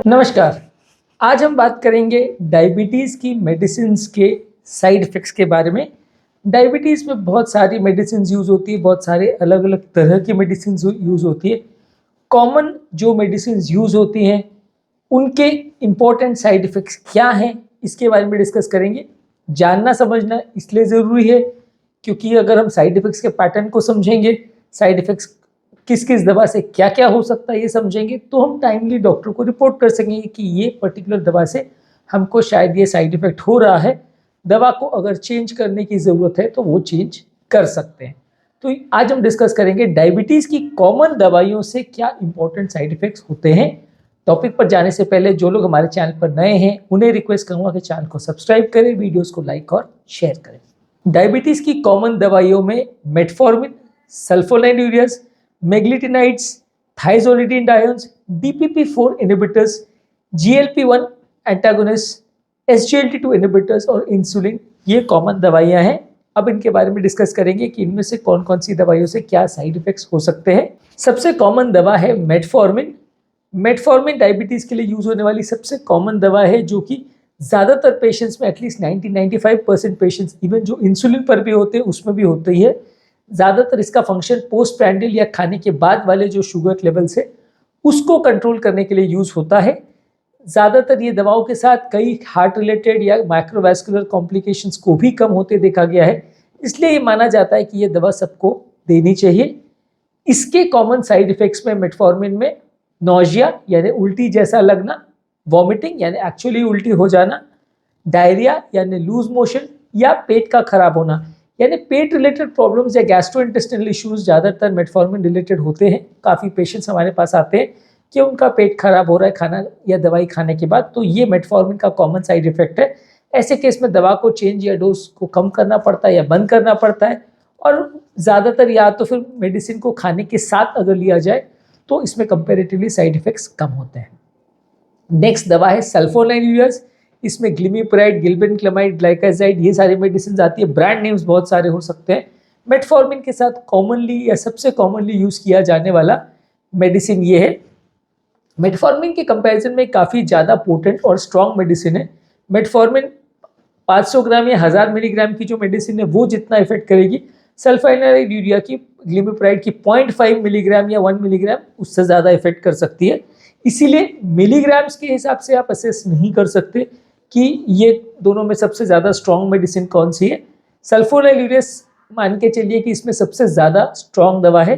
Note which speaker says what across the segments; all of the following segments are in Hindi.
Speaker 1: नमस्कार। आज हम बात करेंगे डायबिटीज़ की मेडिसिन्स के साइड इफ़ेक्ट्स के बारे में। डायबिटीज़ में बहुत सारी मेडिसिन्स यूज़ होती है, बहुत सारे अलग-अलग तरह की मेडिसिन्स यूज़ होती है। कॉमन जो मेडिसिन्स यूज़ होती हैं, उनके इम्पोर्टेंट साइड इफ़ेक्ट्स क्या हैं, इसके बारे में डिस्कस करेंगे। जानना समझना इसलिए ज़रूरी है क्योंकि अगर हम साइड इफ़ेक्ट्स के पैटर्न को समझेंगे, साइड इफ़ेक्ट्स किस-किस दवा से क्या-क्या हो सकता है ये समझेंगे, तो हम टाइमली डॉक्टर को रिपोर्ट कर सकेंगे कि ये पर्टिकुलर दवा से हमको शायद ये साइड इफ़ेक्ट हो रहा है। दवा को अगर चेंज करने की ज़रूरत है तो वो चेंज कर सकते हैं। तो आज हम डिस्कस करेंगे डायबिटीज़ की कॉमन दवाइयों से क्या इम्पोर्टेंट साइड इफ़ेक्ट्स होते हैं। टॉपिक पर जाने से पहले जो लोग हमारे चैनल पर नए हैं, उन्हें रिक्वेस्ट करूँगा कि चैनल को सब्सक्राइब करें, वीडियोज़ को लाइक और शेयर करें। डायबिटीज़ की कॉमन दवाइयों में metformin, sulfonylureas, meglitinides, thiazolidinediones, DPP-4 inhibitors, GLP-1 antagonist, SGLT2 inhibitors और इंसुलिन, ये कॉमन दवाइयाँ हैं। अब इनके बारे में डिस्कस करेंगे कि इनमें से कौन-कौन सी दवाइयों से क्या साइड इफ़ेक्ट्स हो सकते हैं। सबसे कॉमन दवा है मेटफॉर्मिन। मेटफॉर्मिन डायबिटीज़ के लिए यूज़ होने वाली सबसे कॉमन दवा है, जो कि ज़्यादातर पेशेंट्स में एटलीस्ट 90-95% पेशेंट्स, इवन जो इंसुलिन पर भी होते हैं उसमें भी होती है। ज़्यादातर इसका फंक्शन पोस्ट प्रैंडियल या खाने के बाद वाले जो शुगर लेवल्स है उसको कंट्रोल करने के लिए यूज़ होता है। ज़्यादातर ये दवाओं के साथ कई हार्ट रिलेटेड या माइक्रोवैस्कुलर कॉम्प्लिकेशंस को भी कम होते देखा गया है, इसलिए ये माना जाता है कि ये दवा सबको देनी चाहिए। इसके कॉमन साइड इफ़ेक्ट्स में मेटफॉर्मिन में नौजिया यानी उल्टी जैसा लगना, वॉमिटिंग यानी एक्चुअली उल्टी हो जाना, डायरिया यानी लूज मोशन या पेट का खराब होना, यानी पेट रिलेटेड प्रॉब्लम्स या गैस्ट्रोइंटेस्टाइनल इश्यूज ज़्यादातर मेटफॉर्मिन रिलेटेड होते हैं। काफ़ी पेशेंट्स हमारे पास आते हैं कि उनका पेट खराब हो रहा है खाना या दवाई खाने के बाद, तो ये मेटफॉर्मिन का कॉमन साइड इफेक्ट है। ऐसे केस में दवा को चेंज या डोज को कम करना पड़ता है या बंद करना पड़ता है, और ज़्यादातर या तो फिर मेडिसिन को खाने के साथ अगर लिया जाए तो इसमें कंपेरेटिवली साइड इफेक्ट्स कम होते हैं। नेक्स्ट दवा है सल्फोनाइलुरियाज़। इसमें ग्लिमिप्राइड, गिल्बेनक्लामाइड, ग्लाइकाजाइड, ये सारी मेडिसिन आती है। ब्रांड नेम्स बहुत सारे हो सकते हैं। मेटफॉर्मिन के साथ कॉमनली या सबसे कॉमनली यूज़ किया जाने वाला मेडिसिन ये है। मेटफॉर्मिन के कंपैरिजन में काफ़ी ज़्यादा पोटेंट और स्ट्रॉन्ग मेडिसिन है। मेटफॉर्मिन 500 ग्राम या 1000 मिलीग्राम की जो मेडिसिन है वो जितना इफेक्ट करेगी, सल्फोनाइलुरिया की, ग्लिमिप्राइड की 0.5 मिलीग्राम या 1 मिलीग्राम उससे ज़्यादा इफेक्ट कर सकती है। इसीलिए मिलीग्राम्स के हिसाब से आप असेस नहीं कर सकते कि ये दोनों में सबसे ज़्यादा स्ट्रॉन्ग मेडिसिन कौन सी है। सल्फोनाइलुरियाज़ मान के चलिए कि इसमें सबसे ज़्यादा स्ट्रॉन्ग दवा है।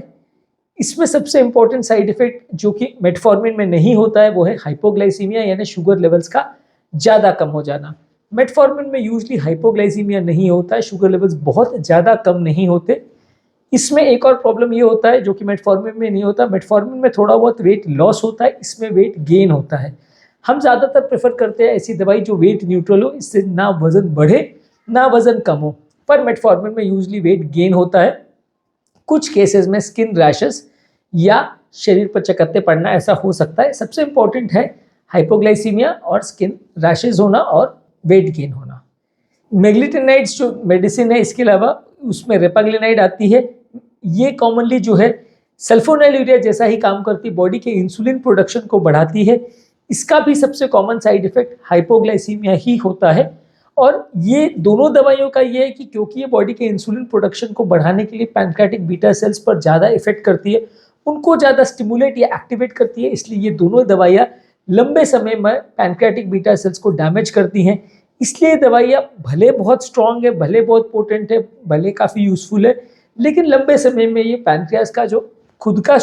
Speaker 1: इसमें सबसे इंपॉर्टेंट साइड इफेक्ट जो कि मेटफॉर्मिन में नहीं होता है वो है हाइपोग्लाइसीमिया, यानी शुगर लेवल्स का ज़्यादा कम हो जाना। मेटफॉर्मिन में यूजली हाइपोग्लाइसीमिया नहीं होता है, शुगर लेवल्स बहुत ज़्यादा कम नहीं होते। इसमें एक और प्रॉब्लम ये होता है जो कि मेटफॉर्मिन में नहीं होता। मेटफॉर्मिन में थोड़ा बहुत वेट लॉस होता है, इसमें वेट गेन होता है। हम ज़्यादातर प्रेफर करते हैं ऐसी दवाई जो वेट न्यूट्रल हो, इससे ना वज़न बढ़े ना वज़न कम हो, पर मेटफॉर्मिन में यूजली वेट गेन होता है। कुछ केसेस में स्किन रैशेस या शरीर पर चकत्ते पड़ना ऐसा हो सकता है। सबसे इम्पॉर्टेंट है हाइपोग्लाइसीमिया और स्किन रैशेस होना और वेट गेन होना। मेग्लिटिनाइड्स जो मेडिसिन है, इसके अलावा उसमें रेपाग्लिनाइड आती है। ये कॉमनली जो है सल्फोनाइलुरिया जैसा ही काम करती है, बॉडी के इंसुलिन प्रोडक्शन को बढ़ाती है। इसका भी सबसे कॉमन साइड इफेक्ट हाइपोग्लाइसीमिया ही होता है। और ये दोनों दवाइयों का ये है कि क्योंकि ये बॉडी के इंसुलिन प्रोडक्शन को बढ़ाने के लिए पैनक्रियाटिक बीटा सेल्स पर ज़्यादा इफेक्ट करती है, उनको ज़्यादा स्टिमुलेट या एक्टिवेट करती है, इसलिए ये दोनों दवाइयाँ लंबे समय में पैनक्रियाटिक बीटा सेल्स को डैमेज करती हैं। इसलिए दवाइयाँ भले बहुत स्ट्रॉन्ग है, भले बहुत पोटेंट है, भले काफ़ी यूज़फुल है, लेकिन लंबे समय में ये पैनक्रियास का जो खुद का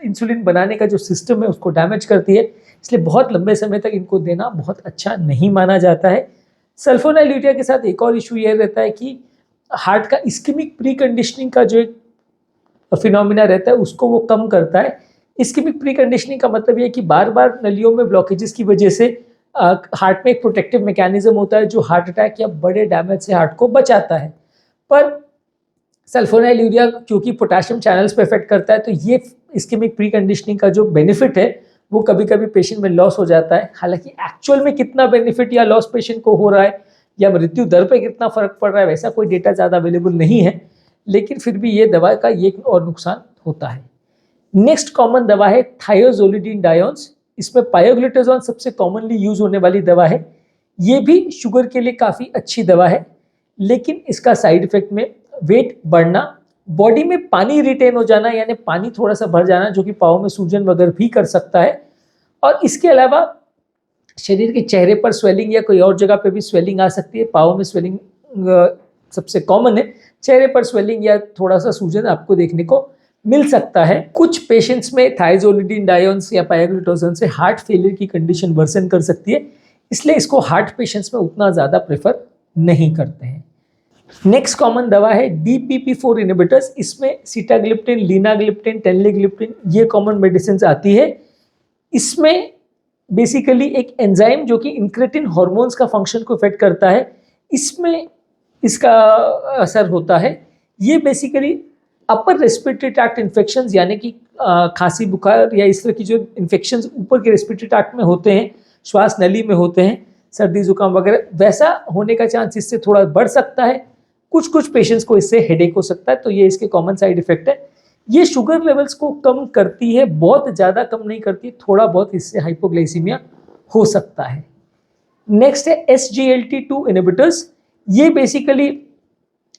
Speaker 1: इंसुलिन बनाने का जो सिस्टम है उसको डैमेज करती है, इसलिए बहुत लंबे समय तक इनको देना बहुत अच्छा नहीं माना जाता है। सल्फोनाइलुरिया के साथ एक और इशू ये रहता है कि हार्ट का इस्केमिक प्री कंडीशनिंग का जो एक फिनोमिना रहता है उसको वो कम करता है। इस्केमिक प्री कंडीशनिंग का मतलब ये कि बार बार नलियों में ब्लॉकेजेस की वजह से हार्ट में एक प्रोटेक्टिव मैकेनिज्म होता है जो हार्ट अटैक या बड़े डैमेज से हार्ट को बचाता है। पर सल्फोनाइलुरिया क्योंकि पोटेशियम चैनल्स पे इफेक्ट करता है, तो ये इस्केमिक प्री कंडीशनिंग का जो बेनिफिट है वो कभी कभी पेशेंट में लॉस हो जाता है। हालांकि एक्चुअल में कितना बेनिफिट या लॉस पेशेंट को हो रहा है या मृत्यु दर पे कितना फर्क पड़ रहा है, वैसा कोई डेटा ज़्यादा अवेलेबल नहीं है, लेकिन फिर भी ये दवा का ये और नुकसान होता है। नेक्स्ट कॉमन दवा है थायोजोलिडिन डायोन्स। इसमें पायोग्लूटाजोन सबसे कॉमनली यूज होने वाली दवा है। ये भी शुगर के लिए काफ़ी अच्छी दवा है, लेकिन इसका साइड इफेक्ट में वेट बढ़ना, बॉडी में पानी रिटेन हो जाना यानी पानी थोड़ा सा भर जाना, जो कि पाँव में सूजन वगैरह भी कर सकता है। और इसके अलावा शरीर के चेहरे पर स्वेलिंग या कोई और जगह पे भी स्वेलिंग आ सकती है। पाँव में स्वेलिंग सबसे कॉमन है, चेहरे पर स्वेलिंग या थोड़ा सा सूजन आपको देखने को मिल सकता है। कुछ पेशेंट्स में थाइजोलिडिनडायोन्स या पायोग्लूटाजोन से हार्ट फेलियर की कंडीशन वर्सन कर सकती है, इसलिए इसको हार्ट पेशेंट्स में उतना ज़्यादा प्रेफर नहीं करते हैं। नेक्स्ट कॉमन दवा है DPP-4 इनहिबिटर्स। इसमें सीटाग्लिप्टिन, लीनाग्लिप्टिन, टेनलिग्लिप्टिन ये कॉमन मेडिसिन आती है। इसमें बेसिकली एक एंजाइम जो कि इंक्रेटिन हार्मोन्स का फंक्शन को इफेक्ट करता है, इसमें इसका असर होता है। ये basically upper respiratory tract infections यानी कि खांसी बुखार या इस तरह की जो इन्फेक्शंस ऊपर के रेस्पिरेटरी ट्रैक्ट में होते हैं, श्वास नली में होते हैं, सर्दी जुकाम वगैरह, वैसा होने का चांस इससे थोड़ा बढ़ सकता है। कुछ पेशेंट्स को इससे हेडेक हो सकता है, तो ये इसके कॉमन साइड इफेक्ट है। ये शुगर लेवल्स को कम करती है, बहुत ज़्यादा कम नहीं करती, थोड़ा बहुत इससे हाइपोग्लाइसीमिया हो सकता है। नेक्स्ट है SGLT2 इनहिबिटर्स। ये बेसिकली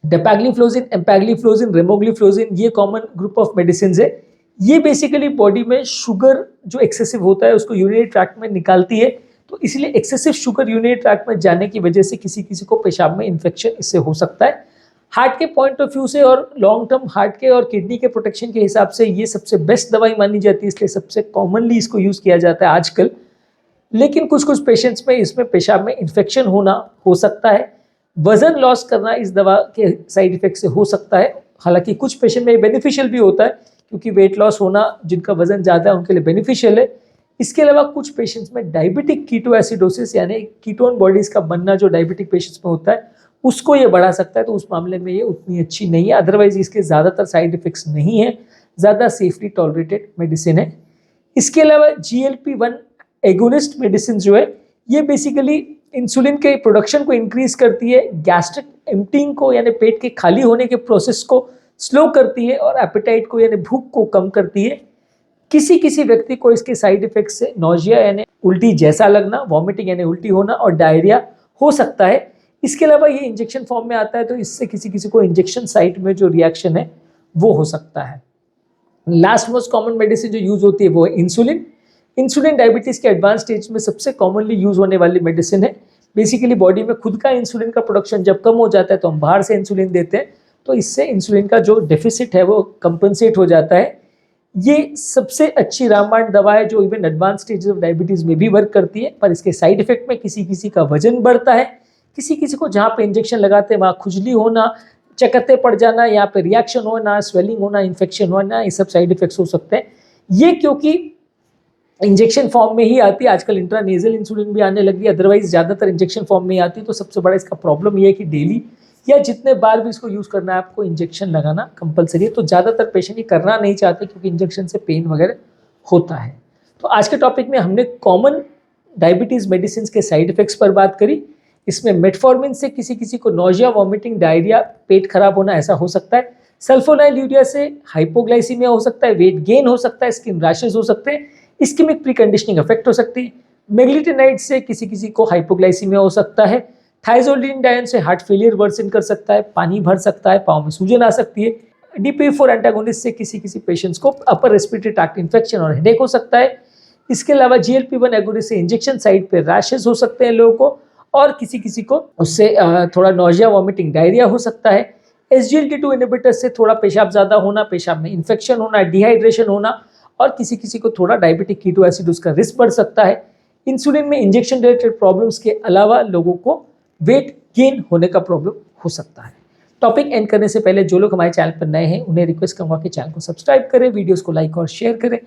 Speaker 1: डेपाग्लिफ्लोजिन, एम्पैग्लिफ्लोजिन, रेमोग्लिफ्लोजिन ये कॉमन ग्रुप ऑफ मेडिसिन है। ये बेसिकली बॉडी में शुगर जो एक्सेसिव होता है उसको यूरिनरी ट्रैक्ट में निकालती है, तो इसलिए एक्सेसिव शुगर यूरिनरी ट्रैक्ट में जाने की वजह से किसी किसी को पेशाब में इन्फेक्शन इससे हो सकता है। हार्ट के पॉइंट ऑफ व्यू से और लॉन्ग टर्म हार्ट के और किडनी के प्रोटेक्शन के हिसाब से ये सबसे बेस्ट दवाई मानी जाती है, इसलिए सबसे कॉमनली इसको यूज़ किया जाता है आजकल। लेकिन कुछ पेशेंट्स में इसमें पेशाब में इन्फेक्शन होना हो सकता है। वजन लॉस करना इस दवा के साइड इफेक्ट से हो सकता है, हालांकि कुछ पेशेंट में बेनिफिशियल भी होता है, क्योंकि वेट लॉस होना जिनका वजन ज़्यादा है उनके लिए बेनिफिशियल है। इसके अलावा कुछ पेशेंट्स में डायबिटिक कीटोएसिडोसिस यानी कीटोन बॉडीज़ का बनना जो डायबिटिक पेशेंट्स में होता है उसको ये बढ़ा सकता है, तो उस मामले में ये उतनी अच्छी नहीं है। अदरवाइज इसके ज़्यादातर साइड इफेक्ट्स नहीं है, ज़्यादा सेफली टॉलरेटेड मेडिसिन है। इसके अलावा GLP-1 एगोनिस्ट मेडिसिन जो है ये बेसिकली इंसुलिन के प्रोडक्शन को इंक्रीज करती है, गैस्ट्रिक एम्प्टिंग को यानी पेट के खाली होने के प्रोसेस को स्लो करती है और एपेटाइट को यानी भूख को कम करती है। किसी किसी व्यक्ति को इसके साइड इफेक्ट से नोजिया यानी उल्टी जैसा लगना, वॉमिटिंग यानी उल्टी होना और डायरिया हो सकता है। इसके अलावा ये इंजेक्शन फॉर्म में आता है, तो इससे किसी किसी को इंजेक्शन साइट में जो रिएक्शन है वो हो सकता है। लास्ट मोस्ट कॉमन मेडिसिन जो यूज होती है वो है इंसुलिन। इंसुलिन डायबिटीज़ के एडवांस स्टेज में सबसे कॉमनली यूज होने वाली मेडिसिन है। बेसिकली बॉडी में खुद का इंसुलिन का प्रोडक्शन जब कम हो जाता है तो हम बाहर से इंसुलिन देते हैं, तो इससे इंसुलिन का जो डेफिसिट है वो कंपनसेट हो जाता है। ये सबसे अच्छी रामबाण दवा है जो even advance stage of diabetes में भी वर्क करती है, पर इसके साइड इफेक्ट में किसी किसी का वजन बढ़ता है, किसी किसी को जहाँ पे इंजेक्शन लगाते हैं वहाँ खुजली होना, चकत्ते पड़ जाना, यहाँ पे रिएक्शन होना, स्वेलिंग होना, इन्फेक्शन होना, ये सब साइड इफेक्ट्स हो सकते हैं। ये क्योंकि इंजेक्शन फॉर्म में ही आती है, आजकल इंट्रानेजल इंसुलिन भी आने लगी है, अदरवाइज ज़्यादातर इंजेक्शन फॉर्म में ही आती है। तो सबसे बड़ा इसका प्रॉब्लम ये है कि डेली या जितने बार भी इसको यूज़ करना है आपको इंजेक्शन लगाना कंपलसरी है, तो ज़्यादातर पेशेंट ये करना नहीं चाहते क्योंकि इंजेक्शन से पेन वगैरह होता है। तो आज के टॉपिक में हमने कॉमन डायबिटीज़ मेडिसिन के साइड इफेक्ट्स पर बात करी। इसमें मेटफॉर्मिन से किसी किसी को नोजिया, वॉमिटिंग, डायरिया, पेट खराब होना ऐसा हो सकता है। सल्फोनाइल यूरिया से हाइपोग्लाइसीमिया हो सकता है, वेट गेन हो सकता है, स्किन रैशेज हो सकते हैं, इस्केमिक प्रीकंडीशनिंग इफेक्ट हो सकती है। मेग्लिटिनाइड से किसी किसी को हाइपोग्लाइसीमिया हो सकता है। थाइजोलिडिनडायोन से हार्ट फेलियर वर्सन कर सकता है, पानी भर सकता है, पाँव में सूजन आ सकती है। DPP-4 एंटागोनिस्ट से किसी किसी पेशेंट्स को अपर रेस्पिरेटरी ट्रैक्ट इन्फेक्शन और हेडेक हो सकता है। इसके अलावा GLP-1 एगोनिस्ट से इंजेक्शन साइट पे रैशेज हो सकते हैं लोगों को, और किसी किसी को उससे थोड़ा नोजिया, वॉमिटिंग, डायरिया हो सकता है। SGLT2 इनहिबिटर से थोड़ा पेशाब ज़्यादा होना, पेशाब में इन्फेक्शन होना, डिहाइड्रेशन होना, और किसी किसी को थोड़ा डायबिटिक कीटोएसिडोसिस का रिस्क बढ़ सकता है। इंसुलिन में इंजेक्शन रिलेटेड प्रॉब्लम्स के अलावा लोगों को वेट गेन होने का प्रॉब्लम हो सकता है। टॉपिक एंड करने से पहले जो लोग हमारे चैनल पर नए हैं उन्हें रिक्वेस्ट करूँगा कि चैनल को सब्सक्राइब करें, वीडियोस को लाइक और शेयर करें